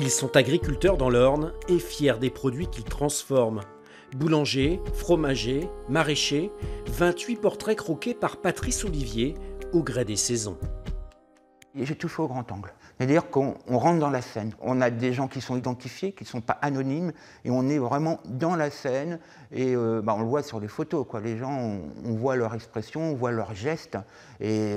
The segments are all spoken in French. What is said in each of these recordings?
Ils sont agriculteurs dans l'Orne et fiers des produits qu'ils transforment. Boulanger, fromager, maraîcher, 28 portraits croqués par Patrice Olivier au gré des saisons. J'ai tout fait au grand angle. C'est-à-dire qu'on rentre dans la scène. On a des gens qui sont identifiés, qui ne sont pas anonymes, et on est vraiment dans la scène. Et on le voit sur les photos, quoi. Les gens, on voit leur expression, on voit leurs gestes. Et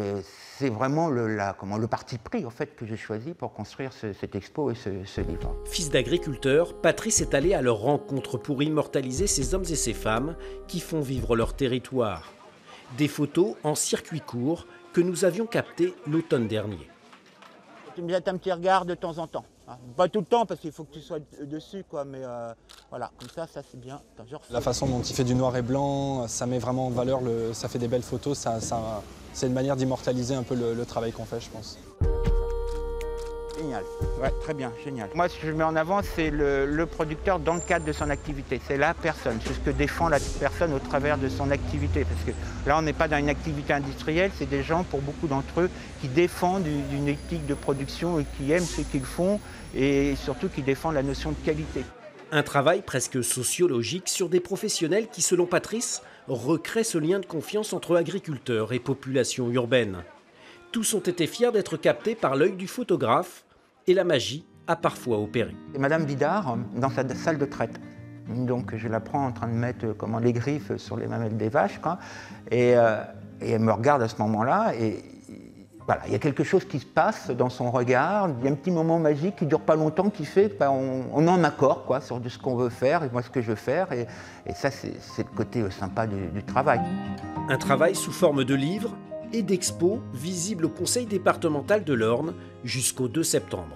c'est vraiment le parti pris en fait, que j'ai choisi pour construire cette expo et ce livre. Fils d'agriculteur, Patrice est allé à leur rencontre pour immortaliser ces hommes et ces femmes qui font vivre leur territoire. Des photos en circuit court que nous avions captées l'automne dernier. Tu me jettes un petit regard de temps en temps. Pas tout le temps parce qu'il faut que tu sois dessus, quoi, mais voilà, comme ça c'est bien. La façon dont il fait du noir et blanc, ça met vraiment en valeur, ça fait des belles photos, c'est une manière d'immortaliser un peu le travail qu'on fait, je pense. Génial, ouais, très bien, génial. Moi, ce que je mets en avant, c'est le producteur dans le cadre de son activité. C'est la personne, c'est ce que défend la personne au travers de son activité. Parce que là, on n'est pas dans une activité industrielle, c'est des gens, pour beaucoup d'entre eux, qui défendent une éthique de production et qui aiment ce qu'ils font et surtout qui défendent la notion de qualité. Un travail presque sociologique sur des professionnels qui, selon Patrice, recréent ce lien de confiance entre agriculteurs et population urbaine. Tous ont été fiers d'être captés par l'œil du photographe et la magie a parfois opéré. Et Madame Bidard, dans sa salle de traite. Donc je la prends en train de mettre les griffes sur les mamelles des vaches, quoi. Et elle me regarde à ce moment-là et voilà, il y a quelque chose qui se passe dans son regard. Il y a un petit moment magique qui ne dure pas longtemps qui fait qu'on est en accord, quoi, sur ce qu'on veut faire et moi ce que je veux faire. Et ça, c'est le côté sympa du travail. Un travail sous forme de livre et d'expo visible au conseil départemental de l'Orne jusqu'au 2 septembre.